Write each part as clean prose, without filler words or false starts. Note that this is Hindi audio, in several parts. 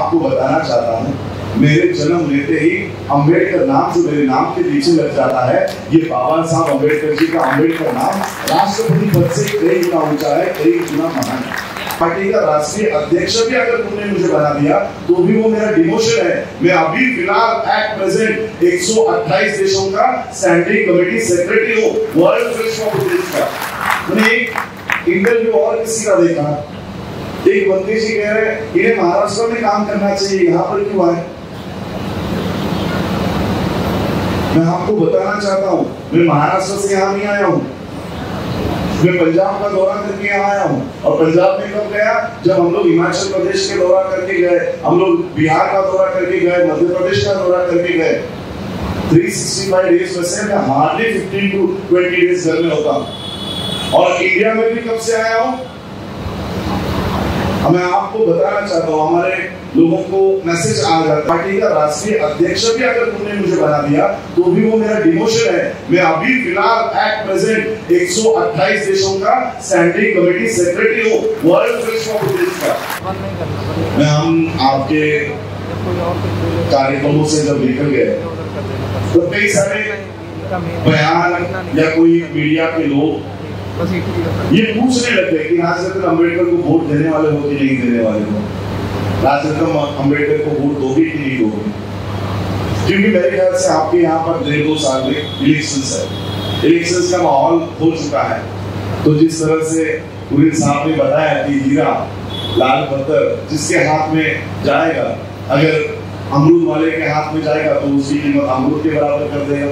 आपको बताना चाहता हूँ, मेरे जन्म लेते ही अंबेडकर नाम जो मेरे नाम के पीछे लग जाता है, ये बाबा साहब अंबेडकर जी का अंबेडकर नाम राष्ट्रपति पद से कई गुना ऊंचा है, कई गुना महान है। पार्टी का राष्ट्रीय अध्यक्ष भी अगर तुमने मुझे बना दिया तो भी वो मेरा डिमोशन है। मैं अभी फिलहाल एट प्रेजेंट 128 देशों का स्टैंडिंग कमेटी सेक्रेटरी हूँ वर्ल्ड फ्रेंड्स ऑफ बुद्धिज्म का। मैंने एक इंटरव्यू और किसी का देखा, एक बंदी जी कह रहे हैं इन्हें महाराष्ट्र में काम करना चाहिए, यहाँ पर क्यों आए? मैं आपको बताना चाहता हूँ, मैं महाराष्ट्र से यहाँ नहीं आया हूँ, मैं पंजाब का दौरा करके यहाँ आया हूँ। और पंजाब में कब गया? जब हम लोग हिमाचल प्रदेश के दौरा करके गए, हम लोग बिहार का दौरा करके गए, मध्य प्रदेश का दौरा करके गए। 365 डेज में से मैं हार्डली 15 to 20 डेज घर में होता हूँ। और इंडिया में भी कब से आया हूँ? मैं आपको बताना चाहता हूँ, हमारे लोगों को मैसेज आ जाता है। पार्टी का राष्ट्रीय अध्यक्ष भी अगर तुमने मुझे बना दिया तो भी वो मेरा डिमोशन है। मैं अभी फिलहाल एट प्रेजेंट 128 देशों का स्टैंडिंग कमेटी सेक्रेटरी हूँ वर्ल्ड फ्रेंड्स ऑफ बुद्धिज्म का। मैं हम आपके कार्यक्रमों से जब निकल गए तो कई सारे बयान या कोई मीडिया के लोग ये पूछने लग गए कि राजरत्न अंबेडकर को वोट देने वाले हो कि नहीं देने वाले हो, राजरत्न अंबेडकर को वोट दोगे कि नहीं दोगे। क्योंकि मेरे ख्याल से आपके यहाँ पर 1.5-2 साल में इलेक्शंस है, इलेक्शंस का माहौल हो चुका है। तो जिस तरह से पुरीन साहब ने बताया कि हीरा लाल पत्थर जिसके हाथ में जाएगा, अगर अमरूद वाले के हाथ में जाएगा तो उसकी कीमत अमरूद के बराबर कर देगा।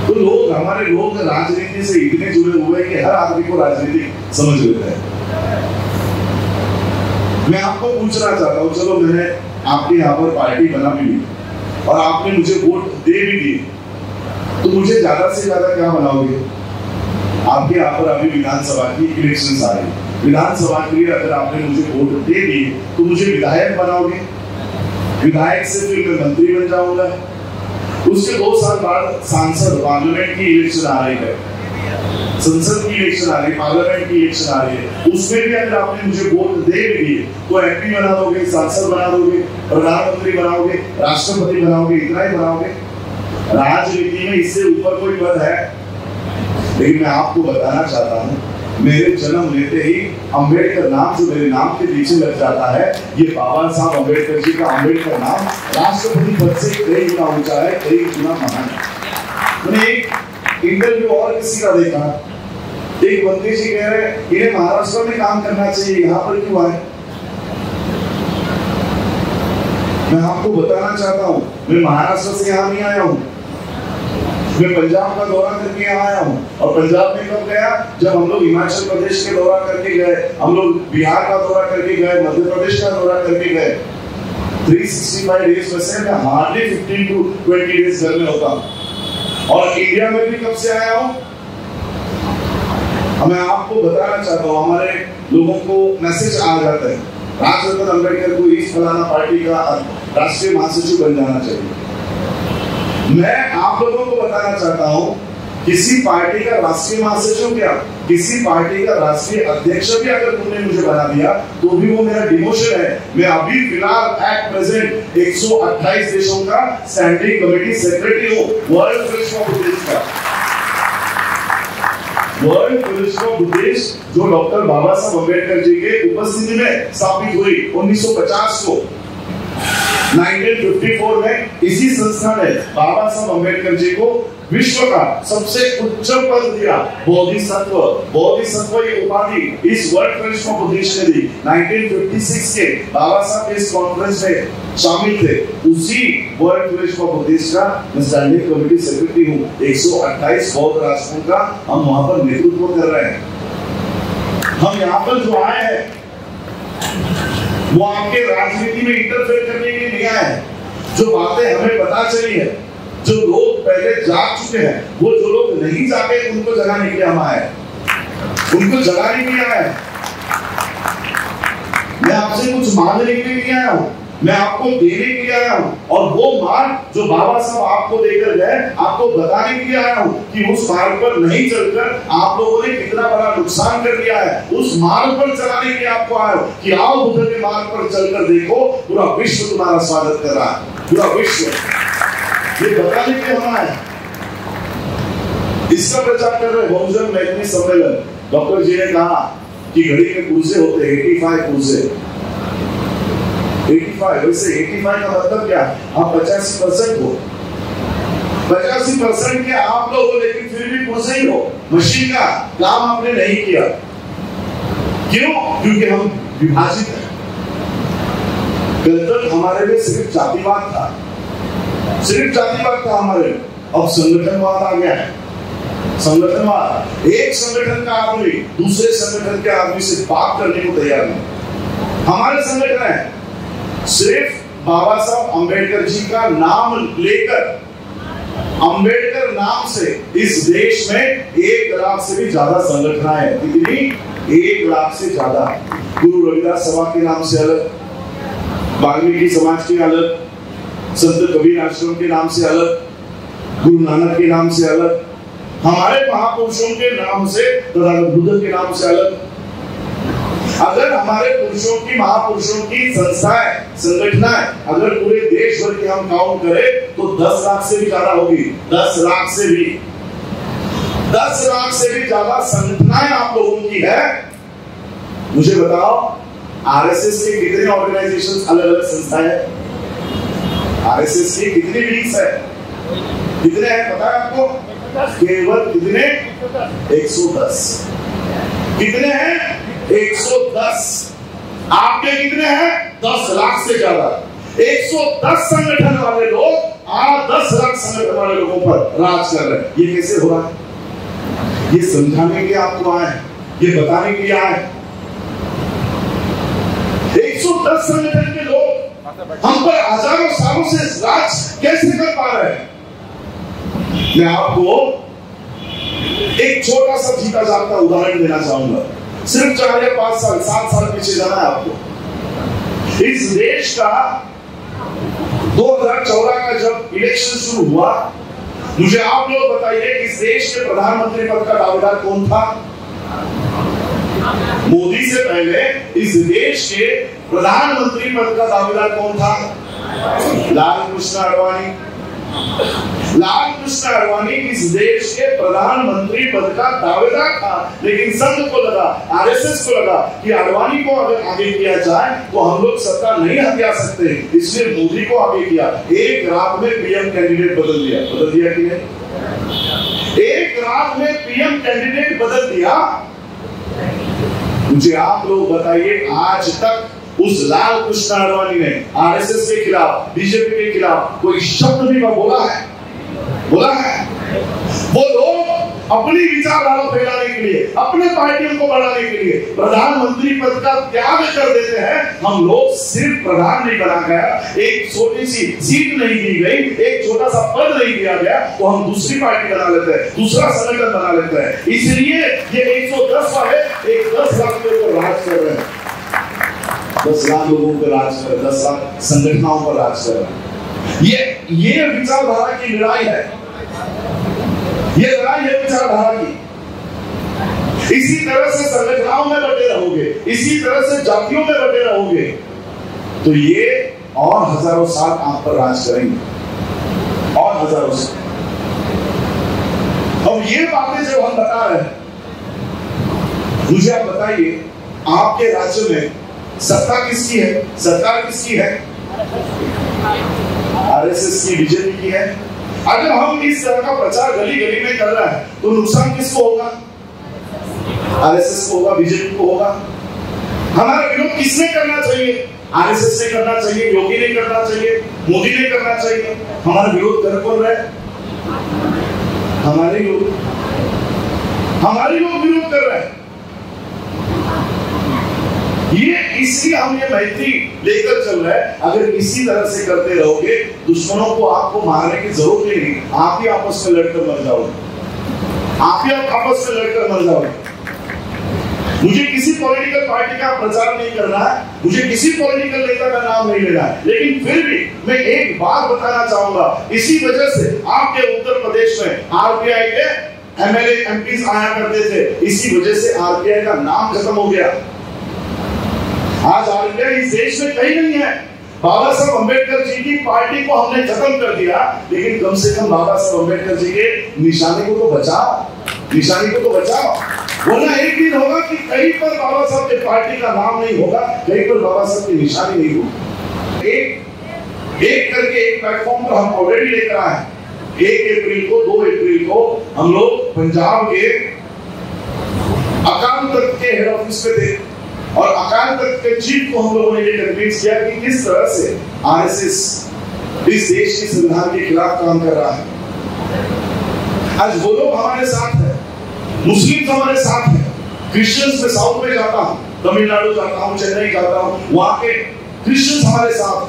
तो लोग, हमारे लोग राजनीति से इतने जुड़े हुए हैं कि हर आदमी को राजनीति समझ लेते हैं। मैं आपको पूछना चाहता हूँ, चलो मैंने आपके यहाँ पर पार्टी बना भी ली और आपने मुझे वोट दे भी दिए, तो मुझे ज्यादा से ज्यादा क्या बनाओगे? आपके यहाँ पर अभी विधानसभा की इलेक्शन आ रही है, विधानसभा के लिए अगर आपने मुझे वोट दे दिए तो मुझे विधायक बनाओगे, विधायक से फिर मैं मंत्री बन जाऊंगा, उसके 2 साल बाद सांसद, पार्लियामेंट की इलेक्शन आ रही है, संसद की इलेक्शन आ रही है, पार्लियामेंट की इलेक्शन आ रही है, उसमें भी अगर आपने मुझे वोट दे भी दिए तो एमपी बना दोगे, सांसद बना दोगे, प्रधानमंत्री बनाओगे, राष्ट्रपति बनाओगे, इतना ही बनाओगे। राजनीति में इससे ऊपर कोई पद है? लेकिन मैं आपको बताना चाहता हूँ, मेरे जन्म लेते ही अंबेडकर नाम जो मेरे नाम के पीछे लग जाता है, ये बाबा साहब अंबेडकर जी का अंबेडकर नाम राष्ट्रपति पद से कई गुना ऊंचा है, कई गुना महान है। मैंने एक इंटरव्यू और किसी का देखा, एक बंदी जी कह रहे हैं इन्हें महाराष्ट्र में काम करना चाहिए, यहाँ पर क्यों आए? मैं आपको बताना चाहता हूँ, मैं महाराष्ट्र से यहाँ नहीं आया हूँ, मैं पंजाब का दौरा करके यहाँ आया हूँ। और पंजाब में कब गया? जब हम लोग हिमाचल प्रदेश के दौरा करके गए, हम लोग बिहार का दौरा करके गए, मध्य प्रदेश का दौरा करके गए। 365 डेज में से मैं हार्डली 15 to 20 डेज घर में होता हूँ। और इंडिया में भी कब से आया हूँ? मैं आपको बताना चाहता हूँ, हमारे लोगों को मैसेज आ जाता है, राजरत्न अंबेडकर को इस फलाना पार्टी का राष्ट्रीय महासचिव बन जाना चाहिए। मैं आप लोगों को बताना चाहता हूं, किसी पार्टी का राष्ट्रीय महासचिव क्या, किसी पार्टी का राष्ट्रीय अध्यक्ष भी अगर तुमने मुझे बना दिया तो भी वो मेरा डिमोशन है। मैं अभी फिलहाल एट प्रेजेंट 128 देशों का स्टैंडिंग कमेटी सेक्रेटरी हूँ वर्ल्ड फ्रेंड्स ऑफ बुद्धिज्म का। वर्ल्ड फ्रेंड्स ऑफ बुद्धिज्म जो डॉक्टर बाबा साहब अंबेडकर जी के उपस्थिति में स्थापित हुई 1950 को, 1954 में इसी संस्था ने बाबा साहब अंबेडकर जी को विश्व का सबसे उच्च पद दिया, बोधिसत्व। बोधिसत्व ये उपाधि इस वर्ल्ड फ्रेंड्स ऑफ बुद्धिज्म ने दी। 1956 के बाबा साहब के इस कॉन्फ्रेंस में शामिल थे, उसी वर्ल्ड फ्रेंड्स ऑफ बुद्धिज्म का मैं स्टैंडिंग कमेटी सेक्रेटरी हूँ। 128 बौद्ध राष्ट्रों का हम वहां पर नेतृत्व कर रहे हैं। हम यहाँ पर जो आए हैं वो आपके राजनीति में इंटरफेयर करने के लिए नहीं आए हैं। जो बातें हमें पता चली है, जो लोग पहले जाग चुके हैं, वो जो लोग नहीं जागे उनको जगाने के लिए हम आए, उनको जगाने के लिए आए। मैं आपसे कुछ मांगने के लिए नहीं आया हूँ, मैं आपको देने के लिए आया हूं, और वो मार्ग जो बाबा साहब आपको देकर गए, आपको बताने के लिए आया हूं कि उस मार्ग पर नहीं चलकर आप लोगों ने कितना बड़ा नुकसान कर दिया है। उस मार्ग पर चलाने के लिए आपको आया हूं कि आओ बुद्ध के मार्ग पर चलकर देखो, पूरा विश्व तुम्हारा स्वागत कर रहा है, पूरा विश्व। ये बताने के लिए हम आए। इसका प्रचार कर रहे बहुजन मैथिली सम्मेलन। डॉक्टर जी ने कहा कि घड़ी के पुर्जे होते हैं 85 पुर्जे। 85, वैसे 85 का मतलब क्या? आप 85% हो, 85% के आप लोग हो, लेकिन फिर भी पुर्जे ही हो। मशीन का काम आपने नहीं किया। क्यों? क्योंकि हम विभाजित हैं। कल तक हमारे लिए सिर्फ जातिवाद था, सिर्फ जातिवाद था हमारे। अब संगठनवाद आ गया है। संगठनवाद, एक संगठन का आदमी दूसरे संगठन के आदमी से बात करने को तैयार नहीं। हमारे संगठन है सिर्फ बाबा साहब अंबेडकर जी का नाम लेकर, अंबेडकर नाम से इस देश में 1 लाख से भी ज्यादा संगठन है। कितनी? 1 लाख से ज्यादा। गुरु रविदास सभा के नाम से अलग, वाल्मीकि समाज के अलग, संत कबीर आश्रम के नाम से अलग, गुरु नानक के नाम से अलग, हमारे महापुरुषों के नाम से तथा बुद्ध के नाम से अलग। अगर हमारे पुरुषों की, महापुरुषों की संस्थाएं, संगठनाएं अगर पूरे देश भर के हम काउंट करें तो 10 लाख से भी ज्यादा होगी। 10 लाख से भी, 10 लाख से भी ज्यादा संगठनाएं आप लोगों की है। मुझे बताओ, आरएसएस के कितने ऑर्गेनाइजेशंस, अलग अलग संस्थाएं हैं? आरएसएस की कितनी विंग्स है? कितने हैं पता है आपको? केवल कितने? 110। कितने हैं? 110। आपके कितने हैं? 10 लाख से ज्यादा। 110 संगठन वाले लोग 10 लाख संगठन वाले लोगों पर राज कर रहे हैं। ये कैसे हो रहा है? ये समझाने के लिए आपको आए, ये बताने के लिए आए। 110 संगठन के लोग हम पर हजारों सालों से राज कैसे कर पा रहे हैं? मैं आपको एक छोटा सा जीता जागता उदाहरण देना चाहूंगा। सिर्फ 4 या 5 साल, 7 साल पीछे जाना है आपको। इस देश का 2014 का जब इलेक्शन शुरू हुआ, मुझे आप लोग बताइए इस देश के प्रधानमंत्री पद का दावेदार कौन था? मोदी से पहले इस देश के प्रधानमंत्री पद का दावेदार कौन था? लाल कृष्ण आडवाणी। लाल कृष्ण आडवाणी इस देश के प्रधानमंत्री पद का दावेदार था, लेकिन संघ को लगा, आरएसएस को लगा कि आडवाणी को अगर आगे किया जाए तो हम लोग सत्ता नहीं हथिया सकते, इसलिए मोदी को आगे किया। एक रात में पीएम कैंडिडेट बदल दिया। बदल दिया कि नहीं? एक रात में पीएम कैंडिडेट बदल दिया। मुझे आप लोग बताइए, आज तक उस लाल कृष्ण आडवाणी ने आरएसएस के खिलाफ, बीजेपी के खिलाफ कोई शब्द भी बोला है? बोला है? वो लोग अपनी विचारधारा फैलाने के लिए, अपने पार्टियों को बढ़ाने के लिए प्रधानमंत्री पद का त्याग कर देते हैं। हम लोग सिर्फ प्रधान नहीं बना गया, एक छोटी सी सीट नहीं दी गई, एक छोटा सा पद नहीं दिया गया, तो हम दूसरी पार्टी बना लेते हैं, दूसरा संगठन बना लेते हैं। इसलिए ये 110 वाले 10 लाख के ऊपर राज कर रहे हैं। 10 लाख लोगों पर राज कर, 10 लाख संगठनों पर राज कर रहे हैं। ये विचारधारा की लड़ाई है। ये लड़ाई है विचारधारा की। इसी तरह से संगठनों में बटे रहोगे, इसी तरह से जातियों में बटे रहोगे, तो ये और हजारों साल आप पर राज करेंगे, और हजारों साल। अब ये बातें जब हम बता रहे हैं, मुझे आप बताइए, आपके राज्य में सत्ता किसकी है? सरकार किसकी है? आरएसएस की, बीजेपी की है। अगर हम इस तरह का प्रचार गली गली में कर रहे हैं तो नुकसान किसको होगा? आरएसएस को होगा, बीजेपी को होगा। हमारा विरोध किसने करना चाहिए? आरएसएस ने करना चाहिए, योगी ने करना चाहिए, मोदी ने करना चाहिए। हमारा विरोध कर कौन रहे? हमारे लोग विरोध कर रहे हैं। ये इसलिए हम ये मैत्री लेकर चल रहे हैं। अगर इसी तरह से करते रहोगे, दुश्मनों को आपको मारने की जरूरत नहीं, आप ही आपस में लड़कर मर जाओगे, आप ही आपस में लड़कर मर जाओगे। मुझे किसी पॉलिटिकल पार्टी का प्रचार नहीं करना है, मुझे किसी पॉलिटिकल नेता का नाम नहीं लेना है, लेकिन फिर भी मैं एक बात बताना चाहूंगा, इसी वजह से आपके उत्तर प्रदेश में आरपीआई के एमएलए एमपीज आया करते थे, इसी वजह से आरपीआई का नाम खत्म हो गया। आज आरपीआई इस देश में कहीं नहीं है। बाबा साहब अंबेडकर जी की पार्टी को हमने खत्म कर दिया, लेकिन कम से कम बाबा साहब अंबेडकर जी के निशाने को तो बचाओ, निशानी को तो बचाओ। वरना एक दिन होगा कि कहीं पर बाबा साहब की पार्टी का नाम नहीं होगा, कहीं पर बाबा साहब की निशानी नहीं होगी। एक करके एक प्लेटफॉर्म पर हम ऑलरेडी लेकर आए। 1 अप्रैल को 2 अप्रैल को हम लोग पंजाब के अकाल तख्त के हेड ऑफिस पे थे और अकाल तख्त के चीफ को हम लोगों ने ये कन्विंस किया कि किस तरह से आरएसएस इस देश के संविधान के खिलाफ काम कर रहा है। आज वो लोग हमारे साथ है, मुस्लिम हमारे साथ है, क्रिश्चियंस में साउथ में जाता हूं, तमिलनाडु जाता हूं, चेन्नई जाता हूं, वहां के क्रिश्चियंस हमारे साथ है।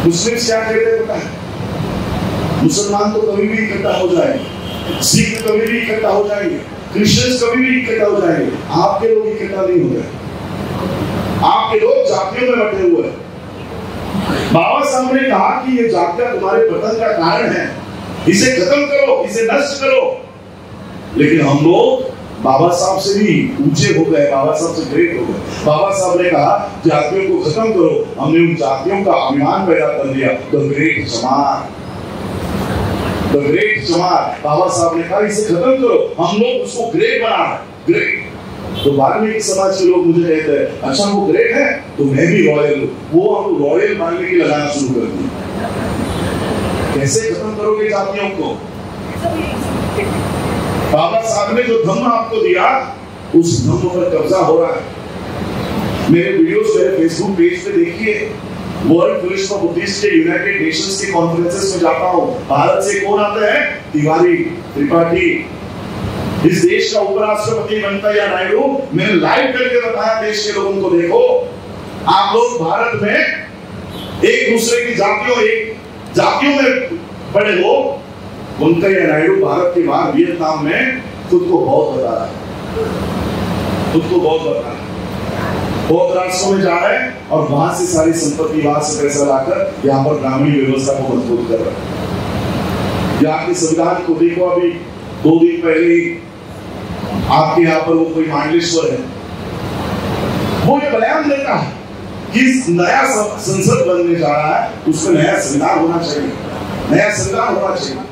मुस्लिम क्या कहते हैं पता है? मुसलमान तो कभी भी इकट्ठा हो जाएंगे, सिख कभी भी इकट्ठा हो जाएंगे, क्रिश्चियंस कभी भी इकट्ठा हो जाएंगे, आपके लोग इकट्ठा नहीं हो गए। आपके लोग जातियों में बटे हुए हैं। बाबा साहब ने कहा कि ये जातियां तुम्हारे पतन का कारण है, इसे खत्म करो, इसे नष्ट करो। लेकिन हम लोग बाबा साहब से भी ऊंचे हो गए, बाबा साहब से ग्रेट हो गए। बाबा साहब ने कहा जातियों को खत्म करो, हमने उन जातियों का अभिमान पैदा कर दिया, द ग्रेट जमात, द ग्रेट जमात। बाबा साहब ने कहा इसे खत्म करो, हम लोग उसको ग्रेट बना रहे, ग्रेट। तो वाल्मीकि समाज के लोग मुझे कहते हैं अच्छा वो ग्रेट है तो मैं भी रॉयल हूं, वो हम रॉयल वाल्मीकि लगाना शुरू कर दिया। कैसे खत्म करोगे जातियों को? बाबा साहब ने जो धम्म आपको दिया उस धम्म पर कब्जा हो रहा है। मेरे वीडियोस मेरे फेसबुक पेज पे देखिए, वर्ल्ड फ्यूरिस्ट ऑफ बुद्धिस्ट के यूनाइटेड नेशंस के कॉन्फ्रेंसेस में जाता हूं, भारत से कौन आता है? तिवारी, त्रिपाठी। इस देश का उपराष्ट्रपति बनता या नायडू, मैंने लाइव करके बताया देश के लोगों को, देखो आप लोग भारत में एक दूसरे की जातियों में पड़े हो। वेंकैया नायडू भारत के बाहर वियतनाम में खुद को बहुत बता रहा है, खुद को बहुत बता रहा है, बहुत राष्ट्रों में जा रहा है और वहां से सारी संपत्ति, वहां से पैसा लाकर यहाँ पर ग्रामीण व्यवस्था को मजबूत कर रहा है। यहाँ के संविधान को देखो, अभी 2 दिन पहले ही आपके यहाँ पर वो कोई मांडलेश्वर है, वो ये बयान देता है कि नया संसद बनने जा रहा है, उसमें नया संविधान होना चाहिए, नया संविधान होना चाहिए।